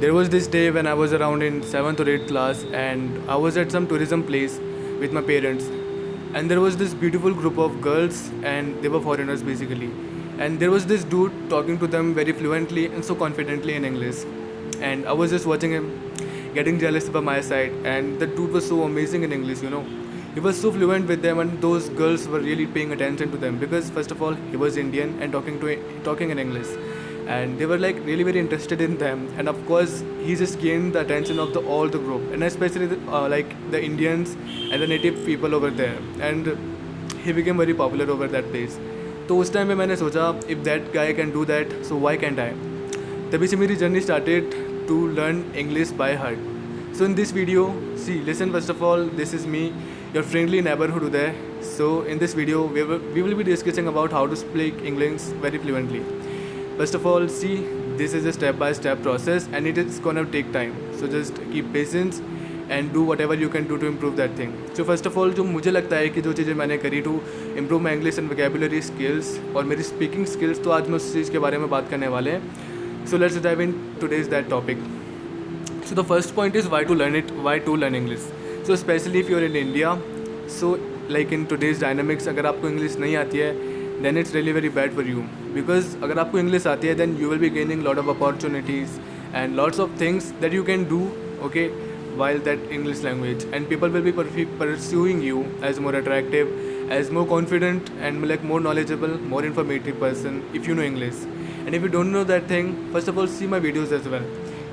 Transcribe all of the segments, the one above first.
There was this day when I was around in 7th or 8th class, and I was at some tourism place with my parents, and there was this beautiful group of girls, and they were foreigners basically. And there was this dude talking to them very fluently and so confidently in English. And I was just watching him, getting jealous by my side, and the dude was so amazing in English. He was so fluent with them, and those girls were really paying attention to them because first of all he was Indian and talking in English, and they were like really very interested in them. And of course he just gained the attention of the all the group, and especially like the Indians and the native people over there, and he became very popular over that place. तो उस time पे मैंने सोचा if that guy can do that so why can't I. तभी से मेरी journey started to learn English by heart. So in this video, see, listen, first of all, this is me, your friendly neighborhood Uday. So in this video, we will be discussing about how to speak English very fluently. First of all, see, this is a step-by-step process and it is gonna take time. So just keep patience and do whatever you can do to improve that thing. So first of all, जो मुझे लगता है कि जो चीज़ें मैंने करी to improve my English and vocabulary skills और मेरी speaking skills, तो आज मैं उस चीज़ के बारे में बात करने वाले हैं. So let's dive in today's that topic. So the first point is why to learn English. So especially if you're in India, so like in today's dynamics, अगर आपको English नहीं आती है, then it's really very bad for you. Because अगर आपको English आती है, then you will be gaining lot of opportunities and lots of things that you can do, okay, while that English language, and people will be pursuing you as more attractive, as more confident, and like more knowledgeable, more informative person if you know English. And if you don't know that thing, first of all see my videos as well.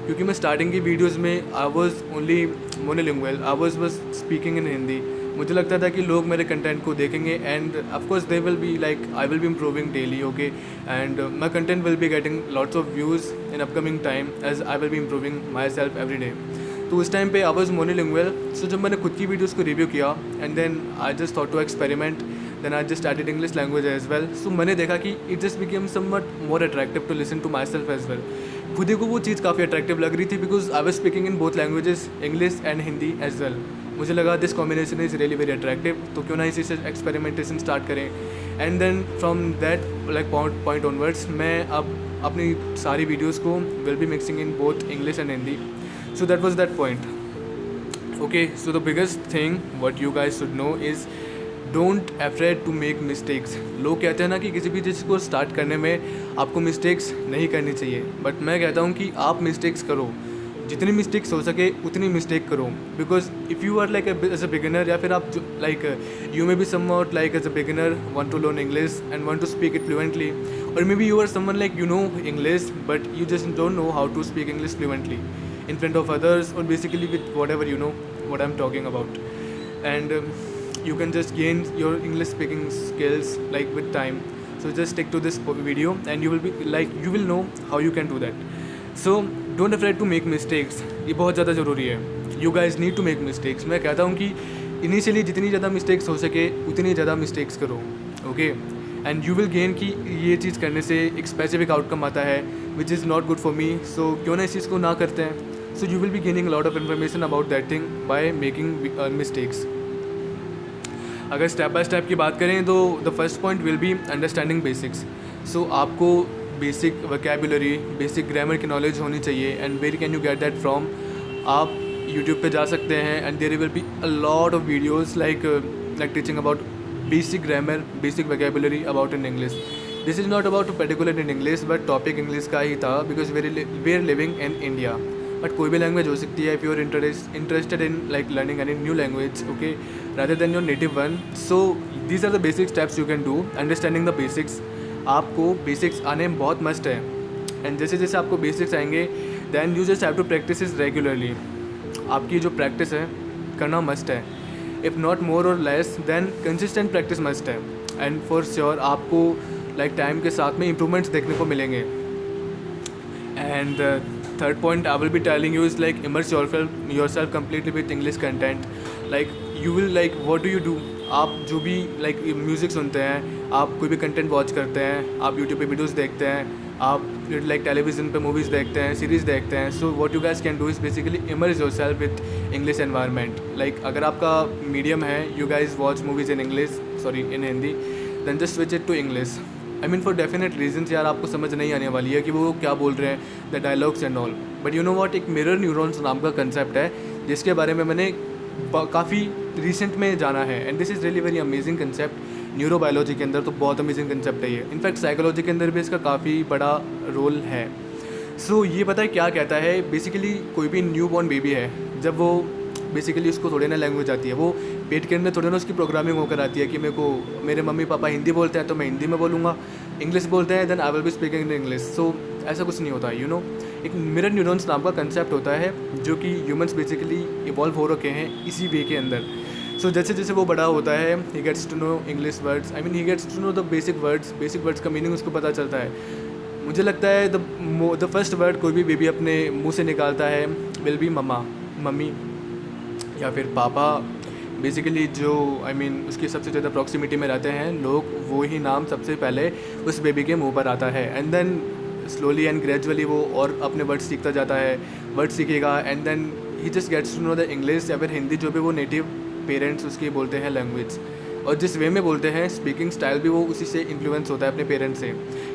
क्योंकि मैं starting की videos में I was only monolingual, I was बस speaking in Hindi. मुझे लगता था कि लोग मेरे कंटेंट को देखेंगे and of course they will be like I will be improving daily, okay, and my content will be getting lots of views in upcoming time as I will be improving my self every day. तो उस time पे I was monolingual. सो जब मैंने खुद की videos को review किया and then I just thought to experiment, then I just started English language as well. So मैंने देखा कि it just became somewhat more attractive to listen to myself as well. खुद ही को वो चीज़ काफ़ी अट्रैक्टिव लग रही थी because I was speaking in both languages, English and Hindi as well. मुझे लगा this combination is really very attractive, तो क्यों ना इसी से एक्सपेरिमेंटेशन स्टार्ट करें. And then from that like point onwards मैं अब अपनी सारी वीडियोज़ को will be mixing in both English and Hindi. So that was that point. Okay, so the biggest thing what you guys should know is don't afraid to make mistakes. लोग कहते हैं ना कि किसी भी चीज़ को स्टार्ट करने में आपको मिस्टेक्स नहीं करनी चाहिए, बट मैं कहता हूँ कि आप मिस्टेक्स करो, जितनी मिस्टेक्स हो सके उतनी मिस्टेक करो. Because if you are like as a beginner, या फिर आप like you may be somewhat like as a beginner want to learn English and want to speak it fluently, और maybe you are someone like you know English but you just don't know how to speak English fluently in front of others or basically with whatever you know what I'm talking about. And you can just gain your English speaking skills like with time. So just stick to this video and you will be like you will know how you can do that. So don't afraid to make mistakes. ये बहुत ज़्यादा ज़रूरी है. You guys need to make mistakes. मैं कहता हूँ कि initially जितनी ज़्यादा मिस्टेक्स हो सके उतनी ज़्यादा मिस्टेक्स करो, okay, and you will gain कि ये चीज़ करने से एक स्पेसिफिक आउटकम आता है which is not good for me. So क्यों ना इस चीज़ को ना करते हैं. So you will be gaining lot of information about that thing by making mistakes. अगर स्टेप बाय स्टेप की बात करें तो the first point will be understanding basics. So आपको बेसिक वोकैबुलरी, बेसिक ग्रामर की नॉलेज होनी चाहिए. And where can you get that from? आप यूट्यूब पे जा सकते हैं and there will be a lot of videos like teaching about basic grammar, basic vocabulary about in English. This is not about particular in English but topic English का ही था because we are living in India. But कोई भी language हो सकती है if you are interested in like learning any new language, okay, rather than your native one. So these are the basic steps you can do. Understanding the basics, आपको basics आने बहुत must है. And जैसे जैसे आपको basics आएंगे then you just have to practice is regularly. आपकी जो प्रैक्टिस है करना मस्ट है. इफ़ नॉट मोर और less than consistent practice must है. एंड फॉर श्योर आपको लाइक टाइम के साथ में इम्प्रूवमेंट्स देखने को मिलेंगे. And third point I will be telling you is like immerse yourself completely with English content. Like you will like what do you do? आप जो भी like म्यूज़िक सुनते हैं, आप कोई भी कंटेंट वॉच करते हैं, आप यूट्यूब पे वीडियोस देखते हैं, आप लाइक टेलीविज़न पे मूवीज़ देखते हैं, सीरीज़ देखते हैं. So what you guys can do is basically immerse yourself with English environment. Like अगर आपका मीडियम है you guys watch movies in English, sorry in Hindi, then just switch it to English. I mean for definite reasons यार आपको समझ नहीं आने वाली है कि वो क्या बोल रहे हैं, the dialogues and all. But you know what, एक मिरर न्यूरॉन्स नाम का कंसेप्ट है जिसके बारे में मैंने काफ़ी रिसेंट में जाना है, and this is really very amazing concept. Neurobiology के अंदर तो बहुत अमेजिंग कंसेप्ट है ये, इनफैक्ट साइकोलॉजी के अंदर भी इसका काफ़ी बड़ा रोल है। सो ये पता है क्या कहता है, बेसिकली कोई भी न्यू बॉर्न बेबी है, जब वो बेसिकली उसको थोड़ी ना लैंग्वेज आती है, वो पेट के अंदर थोड़ी ना उसकी प्रोग्रामिंग होकर आती है कि मेरे मम्मी पापा हिंदी बोलते हैं तो मैं हिंदी में बोलूँगा, इंग्लिश बोलते हैं then I will be speaking in English. So ऐसा कुछ नहीं होता, यू नो। एक मिरर न्यूरॉन्स नाम का कंसेप्ट होता है जो कि ह्यूमंस बेसिकली इवॉल्व हो रखे हैं इसी वे के अंदर। सो जैसे जैसे वो बड़ा होता है, he gets to know English words, I mean he gets to know the basic words का मीनिंग उसको पता चलता है। मुझे लगता है द फर्स्ट वर्ड कोई भी बेबी अपने मुंह से निकालता है विल बी मम्मा, मम्मी या फिर पापा। बेसिकली जो आई मीन उसकी सबसे ज़्यादा प्रॉक्सिमिटी में रहते हैं लोग, वो ही नाम सबसे पहले उस बेबी के मुंह पर आता है, and then slowly and gradually वो और अपने वर्ड्स सीखता जाता है, वर्ड्स सीखेगा, and then he just gets to know the English या फिर हिंदी, जो भी वो नेटिव पेरेंट्स उसकी बोलते हैं लैंग्वेज। और जिस वे में बोलते हैं, स्पीकिंग स्टाइल भी वो उसी से इन्फ्लुएंस होता है अपने पेरेंट्स से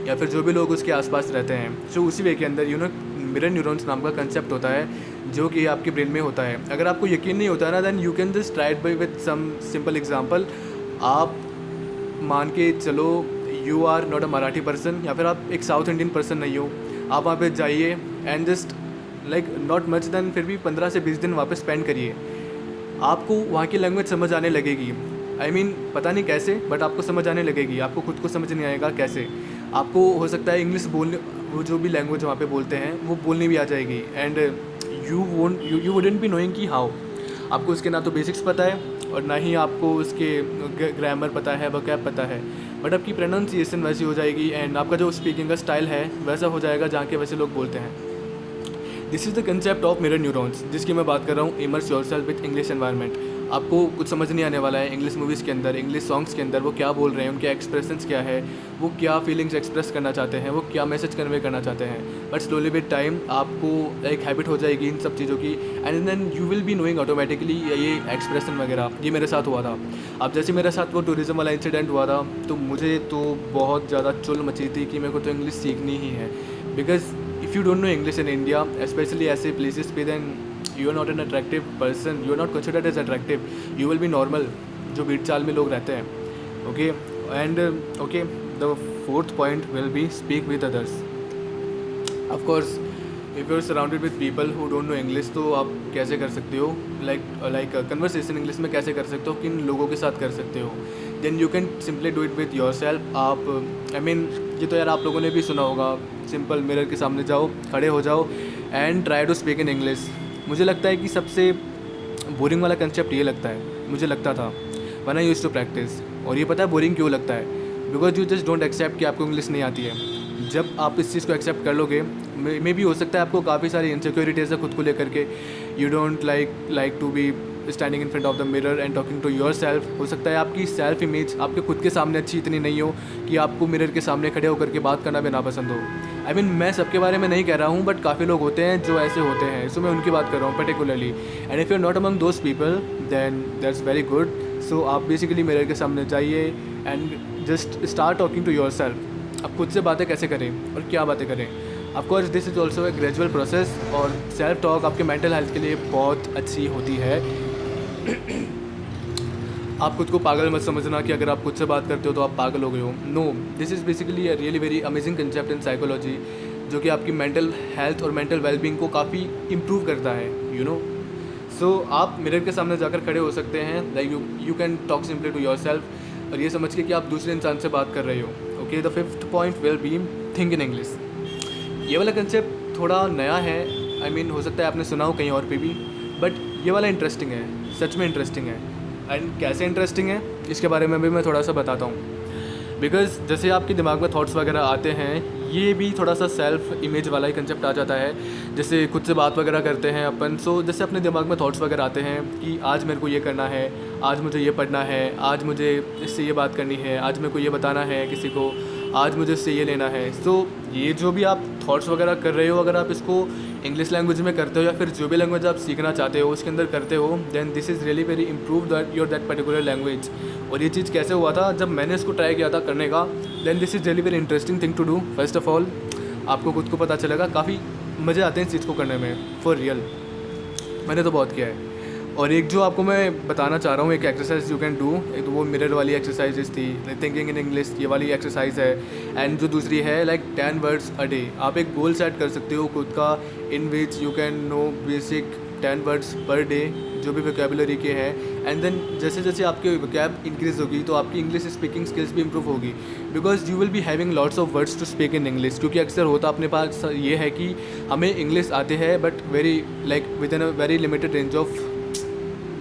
या फिर जो भी लोग उसके आसपास रहते हैं। सो उसी वे के अंदर यू नो मिरर न्यूरॉन्स नाम का कंसेप्ट होता है जो कि आपके ब्रेन में होता है। अगर आपको यकीन नहीं होता ना, then you can just try it by with some simple example. आप मान के चलो you are not a Marathi person या फिर आप एक साउथ इंडियन पर्सन नहीं हो, आप वहाँ पे जाइए and just like not much then फिर भी 15 से 20 दिन वहाँ पे स्पेंड करिए, आपको वहाँ की लैंग्वेज समझ आने लगेगी। आई मीन पता नहीं कैसे, बट आपको समझ आने लगेगी, आपको खुद को समझ नहीं आएगा कैसे। आपको हो सकता है इंग्लिश बोलने, वो जो भी लैंग्वेज वहाँ पे बोलते हैं वो बोलनी भी आ जाएगी, and you wouldn't be knowing कि हाउ। आपको उसके ना तो बेसिक्स पता है और ना ही आपको उसके ग्रामर पता है, वोकैब पता है, बट आपकी प्रोनाउंसिएशन वैसी हो जाएगी एंड आपका जो स्पीकिंग का स्टाइल है वैसा हो जाएगा जहाँ के वैसे लोग बोलते हैं। This is the concept of mirror neurons जिसकी मैं बात कर रहा हूँ। Immerse yourself with English environment. आपको कुछ समझ नहीं आने वाला है इंग्लिश मूवीज़ के अंदर, इंग्लिश सॉन्ग्स के अंदर वो क्या बोल रहे हैं, उनके एक्सप्रेशंस क्या है, वो क्या फीलिंग्स एक्सप्रेस करना चाहते हैं, वो क्या मैसेज कन्वे करना चाहते हैं। बट स्लोली विद टाइम आपको एक हैबिट हो जाएगी इन सब चीज़ों की, and then you will be knowing automatically ये एक्सप्रेशन वगैरह। ये मेरे साथ हुआ था। अब जैसे मेरे साथ वो टूरिज़्म वाला इंसिडेंट हुआ था, तो मुझे तो बहुत ज़्यादा चुल मची थी कि मेरे को तो इंग्लिश सीखनी ही है, because if you don't know English in India, especially ऐसे places पे, then you are not an attractive person, you are not considered as attractive, you will be normal, जो भीड़ चाल में लोग रहते हैं। okay, and okay, the fourth point will be speak with others. Of course, if you are surrounded with people who don't know English, तो आप कैसे कर सकते हो, like conversation English में कैसे कर सकते हो, किन लोगों के साथ कर सकते हो, then you can simply do it with yourself. आप I mean ये तो यार आप लोगों ने भी सुना होगा, सिंपल मिरर के सामने जाओ, खड़े हो जाओ and try to speak in English. मुझे लगता है कि सबसे बोरिंग वाला कंसेप्ट ये लगता है, मुझे लगता था when I used to practice. और ये पता है बोरिंग क्यों लगता है, because you just don't accept कि आपको इंग्लिश नहीं आती है। जब आप इस चीज़ को एक्सेप्ट कर लोगे, मे भी हो सकता है आपको काफ़ी सारी इनसिक्योरिटीज़ है खुद को लेकर के, you don't like to be standing in front of the mirror and talking to your self. हो सकता है आपकी सेल्फ इमेज आपके खुद के सामने अच्छी इतनी नहीं हो कि आपको मिरर के सामने खड़े होकर के बात करना भी नापसंद हो। आई मीन मैं सबके बारे में नहीं कह रहा हूँ, बट काफ़ी लोग होते हैं जो ऐसे होते हैं, सो मैं उनकी बात कर रहा हूँ particularly. And if you are not among those people then that's very good. So आप बेसिकली मिरर के सामने जाइए and just start talking to your self. आप खुद से बातें कैसे करें और क्या बातें करें। Of course this is also a gradual process, और सेल्फ टॉक आपके मेंटल हेल्थ के लिए बहुत अच्छी होती है। आप खुद को पागल मत समझना कि अगर आप खुद से बात करते हो तो आप पागल हो गए हो। No, this is basically a really very amazing concept in psychology, जो कि आपकी मेंटल हेल्थ और मेंटल वेलबींग को काफ़ी इम्प्रूव करता है, यू नो। सो आप मिरर के सामने जाकर खड़े हो सकते हैं, like you can talk simply to your self, और ये समझ के कि आप दूसरे इंसान से बात कर रहे हो। Okay, the fifth point will B think in English. ये वाला कंसेप्ट थोड़ा नया है, आई मीन हो सकता है आपने सुना हो कहीं और पे भी, बट ये वाला इंटरेस्टिंग है, सच में इंटरेस्टिंग है। एंड कैसे इंटरेस्टिंग है इसके बारे में भी मैं थोड़ा सा बताता हूँ। बिकॉज जैसे आपके दिमाग में थॉट्स वगैरह आते हैं, ये भी थोड़ा सा सेल्फ इमेज वाला ही कंसेप्ट आ जाता है। जैसे खुद से बात वगैरह करते हैं अपन, सो जैसे अपने दिमाग में थॉट्स वगैरह आते हैं कि आज मेरे को ये करना है, आज मुझे ये पढ़ना है, आज मुझे इससे ये बात करनी है, आज मेरे को ये बताना है किसी को, आज मुझे इससे ये लेना है। सो ये जो भी आप थॉट्स वगैरह कर रहे हो, अगर आप इसको इंग्लिश लैंग्वेज में करते हो या फिर जो भी लैंग्वेज आप सीखना चाहते हो उसके अंदर करते हो, then this is really very improve that your that particular language. और ये चीज़ कैसे हुआ था, जब मैंने इसको ट्राई किया था करने का, then this is really very interesting thing to do. First of all आपको खुद को पता चलेगा, काफ़ी मज़े आते हैं इस चीज़ को करने में, फॉर रियल। मैंने तो बहुत किया है। और एक जो आपको मैं बताना चाह रहा हूँ, एक एक्सरसाइज यू कैन डू, एक तो वो मिरर वाली एक्सरसाइज थी, थिंकिंग इन इंग्लिश, ये वाली एक्सरसाइज है। एंड जो दूसरी है लाइक 10 वर्ड्स अ डे। आप एक गोल सेट कर सकते हो खुद का, in which you can know basic 10 words per day, जो भी वोकेबुलरी के हैं। एंड देन जैसे जैसे आपके वोकैब इंक्रीज़ होगी तो आपकी इंग्लिश स्पीकिंग स्किल्स भी इंप्रूव होगी, because you will be having lots of words to speak in English. क्योंकि अक्सर होता अपने पास ये है कि हमें इंग्लिश आते हैं but very like with in a very limited range of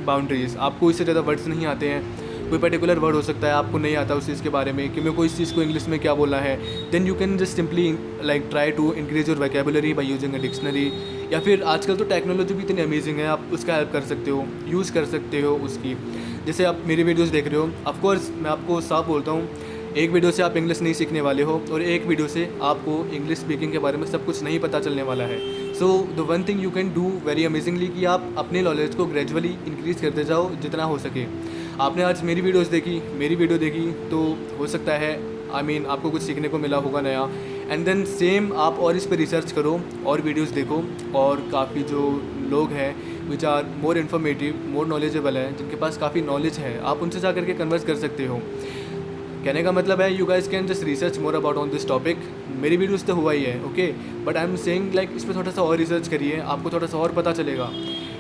boundaries. आपको इससे ज़्यादा वर्ड्स नहीं आते हैं। कोई पर्टिकुलर वर्ड हो सकता है आपको नहीं आता उस चीज़ के बारे में कि मेरे को इस चीज़ को इंग्लिश में क्या बोलना है, then you can just simply like try to increase your vocabulary by using a dictionary. या फिर आजकल तो टेक्नोलॉजी भी इतनी अमेजिंग है, आप उसका हेल्प कर सकते हो, यूज़ कर सकते हो उसकी। जैसे आप मेरी वीडियोज़ देख रहे हो, ऑफकोर्स मैं आपको साफ बोलता हूँ, एक वीडियो से आप इंग्लिश नहीं सीखने वाले हो और एक वीडियो से आपको इंग्लिश स्पीकिंग के बारे में सब कुछ नहीं पता चलने वाला है। So the one thing you can do very amazingly कि आप अपने नॉलेज को ग्रेजुअली इंक्रीज़ करते जाओ जितना हो सके। आपने आज मेरी वीडियो देखी तो हो सकता है आपको कुछ सीखने को मिला होगा नया। एंड देन सेम आप और इस पर रिसर्च करो और वीडियोज़ देखो, और काफ़ी जो लोग हैं which are more informative, more knowledgeable हैं, जिनके पास काफ़ी नॉलेज है, आप उनसे जा करके कन्वर्स कर सकते हो। कहने का मतलब है you guys can just research more about on this topic. मेरी वीडियोस तो हुआ ही है, okay, but I am saying like इस पर थोड़ा सा और रिसर्च करिए, आपको थोड़ा सा और पता चलेगा।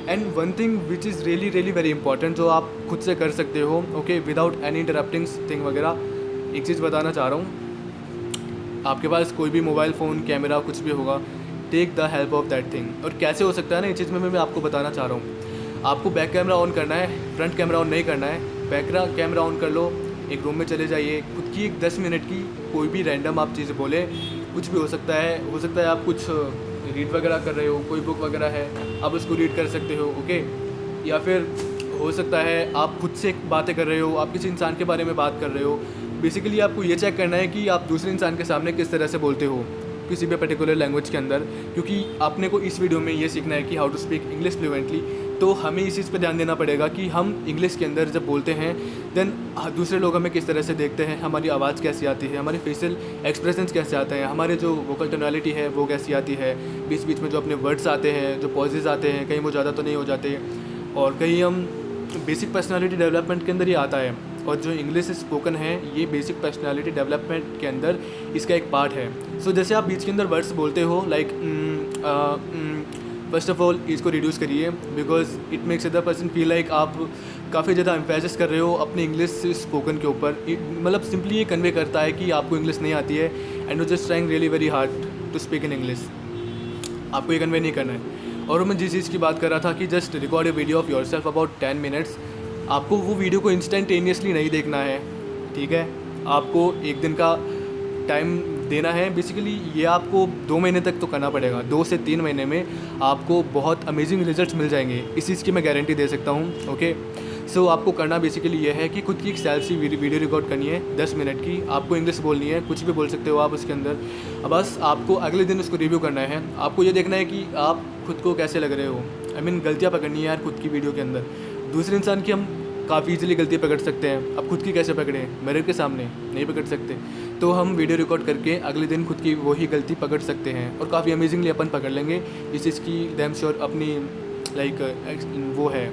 And one thing which is really really very important जो आप खुद से कर सकते हो, okay, without any interrupting thing वगैरह, एक चीज़ बताना चाह रहा हूँ। आपके पास कोई भी मोबाइल फ़ोन, कैमरा, कुछ भी होगा, take the help of that thing. और कैसे हो सकता है ना, ये चीज़ में मैं आपको बताना चाह रहा हूँ। आपको बैक कैमरा ऑन करना है, फ्रंट कैमरा ऑन नहीं करना है। बैक कैमरा ऑन कर लो, एक रूम में चले जाइए, खुद की एक 10 मिनट की कोई भी रैंडम आप चीज़ बोले, कुछ भी हो सकता है आप कुछ रीड वगैरह कर रहे हो, कोई बुक वगैरह है आप उसको रीड कर सकते हो, ओके। या फिर हो सकता है आप खुद से बातें कर रहे हो, आप किसी इंसान के बारे में बात कर रहे हो। बेसिकली आपको ये चेक करना है कि आप दूसरे इंसान के सामने किस तरह से बोलते हो किसी भी पर्टिकुलर लैंग्वेज के अंदर, क्योंकि आपने को इस वीडियो में ये सीखना है कि how to speak English fluently. तो हमें इस चीज़ पे ध्यान देना पड़ेगा कि हम इंग्लिश के अंदर जब बोलते हैं देन दूसरे लोग हमें किस तरह से देखते हैं, हमारी आवाज़ कैसी आती है, हमारे फेशियल एक्सप्रेशंस कैसे आते हैं, हमारे जो वोकल टोनालिटी है वो कैसी आती है, बीच बीच में जो अपने वर्ड्स आते हैं, जो पॉजेज़ आते हैं, कहीं वो ज़्यादा तो नहीं हो जाते, और कहीं हम बेसिक पर्सनालिटी डेवलपमेंट के अंदर ये आता है। और जो इंग्लिश स्पोकन है ये बेसिक पर्सनालिटी डेवलपमेंट के अंदर इसका एक पार्ट है। सो जैसे आप बीच के अंदर वर्ड्स बोलते हो लाइक फर्स्ट ऑफ ऑल इसको रिड्यूस करिए, because it makes other person feel like आप काफ़ी ज़्यादा एम्फेसिस कर रहे हो अपने इंग्लिश स्पोकन के ऊपर। मतलब सिंपली ये कन्वे करता है कि आपको इंग्लिश नहीं आती है and you just trying really very hard to speak in English. आपको ये कन्वे नहीं करना है। और मैं जिस चीज़ की बात कर रहा था कि just record a video of your self about 10 minutes, आपको वो वीडियो को इंस्टेंटेनियसली नहीं देखना है, ठीक है। आपको एक दिन का टाइम देना है। बेसिकली ये आपको 2 महीने तक तो करना पड़ेगा, 2 से 3 महीने में आपको बहुत अमेजिंग रिजल्ट्स मिल जाएंगे, इस चीज़ की मैं गारंटी दे सकता हूँ, ओके। सो आपको करना बेसिकली ये है कि खुद की एक सेल्फ सी वीडियो रिकॉर्ड करनी है 10 मिनट की। आपको इंग्लिश बोलनी है, कुछ भी बोल सकते हो आप उसके अंदर। बस आपको अगले दिन उसको रिव्यू करना है। आपको ये देखना है कि आप खुद को कैसे लग रहे हो। गलतियाँ पकड़नी है यार खुद की वीडियो के अंदर। दूसरे इंसान की हम काफ़ी ईजिली गलती पकड़ सकते हैं, अब खुद की कैसे पकड़े, मिरर के सामने नहीं पकड़ सकते। तो हम वीडियो रिकॉर्ड करके अगले दिन खुद की वही गलती पकड़ सकते हैं और काफ़ी अमेजिंगली अपन पकड़ लेंगे। इस चीज़ की डैम श्योर अपनी वो है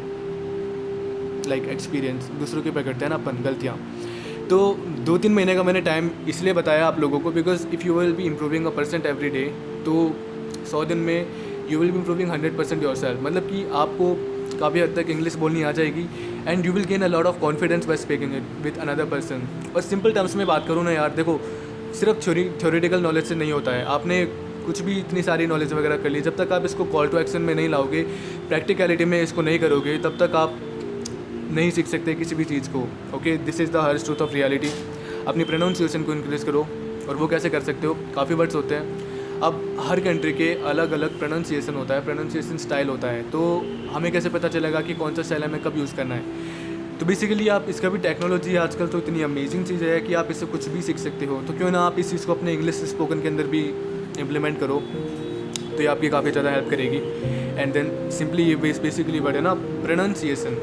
एक्सपीरियंस, दूसरों के पकड़ते हैं ना अपन गलतियाँ। तो 2-3 महीने का मैंने टाइम इसलिए बताया आप लोगों को, because if you will be improving 1% every day, तो 100 दिन में you will be improving 100% your self. मतलब कि आपको काफ़ी हद तक इंग्लिश बोलनी आ जाएगी and you will gain a lot of confidence by speaking it with another person. और सिंपल टर्म्स में बात करूँ ना यार, देखो सिर्फ थ्योरेटिकल नॉलेज से नहीं होता है। आपने कुछ भी इतनी सारी नॉलेज वगैरह कर ली, जब तक आप इसको कॉल टू एक्शन में नहीं लाओगे, प्रैक्टिकलिटी में इसको नहीं करोगे, तब तक आप नहीं सीख सकते किसी भी चीज़ को, okay. This is the harsh truth of reality. अपनी प्रोनाउंसिएशन को इंक्रीज़ करो, और वो कैसे कर सकते हो, काफ़ी वर्ड्स होते हैं। अब हर कंट्री के अलग अलग प्रोनाउंसिएशन होता है, प्रोनाउंसिएशन स्टाइल होता है, तो हमें कैसे पता चलेगा कि कौन सा स्टाइल हमें कब यूज़ करना है। तो बेसिकली आप इसका भी टेक्नोलॉजी आजकल तो इतनी अमेजिंग चीज़ है कि आप इससे कुछ भी सीख सकते हो। तो क्यों ना आप इस चीज़ को अपने इंग्लिश स्पोकन के अंदर भी इम्प्लीमेंट करो तो ये आपकी काफ़ी ज़्यादा हेल्प करेगी। एंड देन सिंपली ये बेसिकली वर्ड है ना प्रोनाउंसिएशन।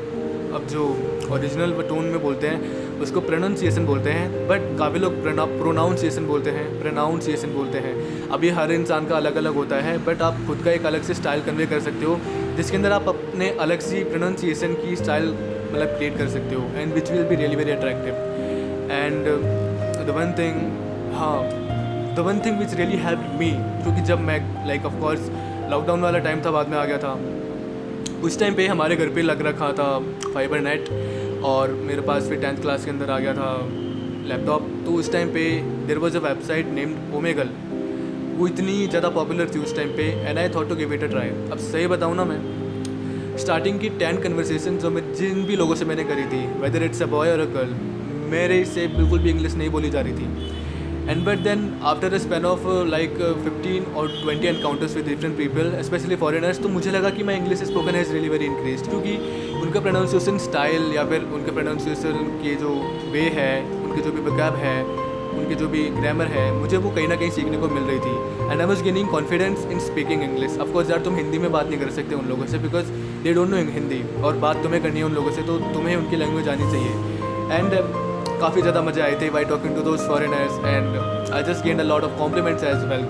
अब जो ओरिजिनल टोन में बोलते हैं उसको प्रोनाउंसिएशन बोलते हैं, बट काफ़ी लोग प्रोनाउंसिएशन बोलते हैं। अब ये हर इंसान का अलग अलग होता है, बट आप खुद का एक अलग से स्टाइल कन्वे कर सकते हो जिसके अंदर आप अपने अलग सी प्रोनाउंसिएशन की स्टाइल मतलब क्रिएट कर सकते हो, and which will be really very attractive. And the one thing which really help me, क्योंकि जब मैं लाइक ऑफ कोर्स लॉकडाउन वाला टाइम था, बाद में आ गया था, उस टाइम पे हमारे घर पे लग रखा था फाइबर नेट, और मेरे पास फिर 10th क्लास के अंदर आ गया था लैपटॉप। तो उस टाइम पे there was a website named Omegle. वो इतनी ज़्यादा पॉपुलर थी उस टाइम पे, and I thought to give it a try. अब सही बताऊँ ना, मैं स्टार्टिंग की 10 कन्वर्सेशन जो मैं जिन भी लोगों से मैंने करी थी, वेदर इट्स अ बॉय और अ गर्ल, मेरे से बिल्कुल भी इंग्लिश नहीं बोली जा रही थी। And but then after a span of like 15 और 20 encounters with different people, specially foreigners, तो मुझे लगा कि मैं English spoken has really very increase, क्योंकि उनका प्रोनाउंसिएशन स्टाइल या फिर उनके प्रोनाउंसिएशन के जो वे है, उनके जो भी वोकैब है, उनकी जो भी ग्रामर है, मुझे वो कहीं ना कहीं सीखने को मिल रही थी। And I was gaining confidence in speaking English. Of course यार, तुम हिंदी में बात नहीं कर सकते उन लोगों से, because they don't know Hindi, और बात तुम्हें करनी है उन लोगों से, तो तुम्हें उनकी लैंग्वेज आनी चाहिए। एंड काफ़ी ज़्यादा मज़े आए थे by talking to those foreigners, and I just gained a lot of compliments as well.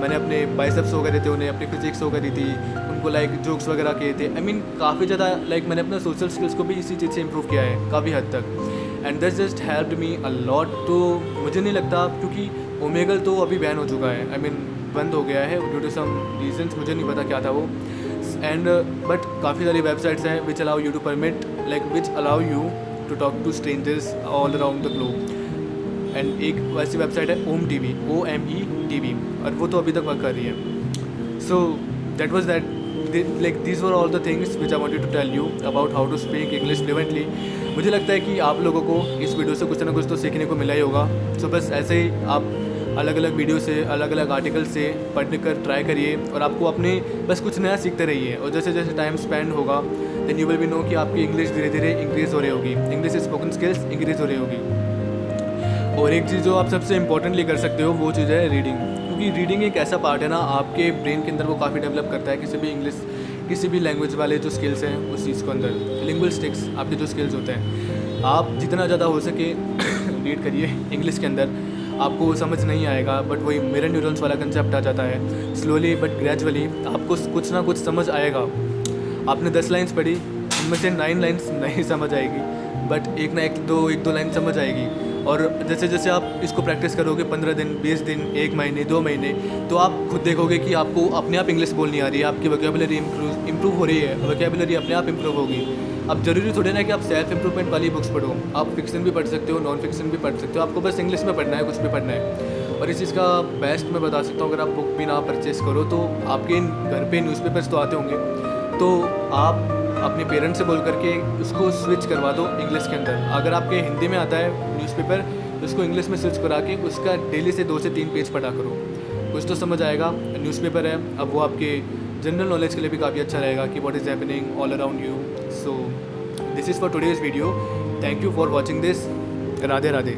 मैंने अपने बाइसेप्स शो करे थे उन्हें, अपनी फिजिक्स शो करी थी उनको, लाइक जोक्स वगैरह किए थे। आई मीन काफ़ी ज़्यादा लाइक मैंने अपना सोशल स्किल्स को भी इसी चीज़ से इम्प्रूव किया है काफ़ी हद तक, and this just helped me a lot. तो मुझे नहीं लगता, क्योंकि ओमेगल तो अभी बैन हो चुका है, आई मीन बंद हो गया है ड्यू टू सम रीजंस, मुझे नहीं पता क्या था वो। एंड बट काफ़ी सारी वेबसाइट्स हैं which allow you to permit, like which allow you to talk to strangers all around the globe. And एक वैसी वेबसाइट है OME TV, और वो तो अभी तक वर्क कर रही है। So that was that, like these were all the things which I wanted to tell you about how to speak English fluently. मुझे लगता है कि आप लोगों को इस वीडियो से कुछ ना कुछ तो सीखने को मिला ही होगा। सो बस ऐसे ही आप अलग अलग वीडियो से, अलग अलग आर्टिकल से पढ़ कर ट्राई करिए, और आपको अपने बस कुछ नया सीखते रहिए, और जैसे जैसे टाइम स्पेंड होगा then you will be know कि आपकी इंग्लिश धीरे धीरे इंक्रीज़ हो रही होगी, इंग्लिश स्पोकन स्किल्स इंक्रीज़ हो रही होगी। और एक चीज़ जो आप सबसे इंपॉर्टेंटली कर सकते हो वो चीज़ है रीडिंग, क्योंकि रीडिंग एक ऐसा पार्ट है ना आपके ब्रेन के अंदर, वो काफ़ी डेवलप करता है किसी भी लैंग्वेज वाले जो स्किल्स हैं उस चीज़ को अंदर, लिंग्विस्टिक्स आपके जो स्किल्स होते हैं, आप जितना ज़्यादा हो सके रीड करिए इंग्लिश के अंदर। आपको समझ नहीं आएगा, बट वही मिरर न्यूरॉन्स वाला कंसेप्ट आ जाता है, स्लोली बट ग्रेजुअली आपको कुछ ना कुछ समझ आएगा। आपने 10 लाइन्स पढ़ी, उनमें से 9 लाइन्स नहीं समझ आएगी, बट एक दो लाइन समझ आएगी। और जैसे जैसे आप इसको प्रैक्टिस करोगे 15 दिन, 20 दिन, 1 महीने, 2 महीने, तो आप खुद देखोगे कि आपको अपने आप इंग्लिश बोलनी आ रही है, आपकी वोकैबुलरी इम्प्रूव हो रही है, वोकैबुलरी अपने आप इम्प्रूव होगी। अब ज़रूरी थोड़ी ना कि आप सेल्फ इम्प्रूवमेंट वाली बुक्स पढ़ो, आप फिक्शन भी पढ़ सकते हो, नॉन फिक्शन भी पढ़ सकते हो, आपको बस इंग्लिश में पढ़ना है, कुछ भी पढ़ना है। और इस चीज़ का बेस्ट मैं बता सकता हूँ, अगर आप बुक भी ना परचेस करो तो आपके घर पे न्यूज़पेपर्स तो आते होंगे, तो आप अपने पेरेंट्स से बोल करके उसको स्विच करवा दो इंग्लिश के अंदर। अगर आपके हिंदी में आता है न्यूज़पेपर, तो उसको इंग्लिश में स्विच करा के उसका डेली से 2 से 3 पेज पढ़ा करो, कुछ तो समझ आएगा। न्यूज़पेपर है, अब वो आपके जनरल नॉलेज के लिए भी काफ़ी अच्छा रहेगा कि what is happening all around you. So this is for today's video, thank you for watching this. Radhe Radhe.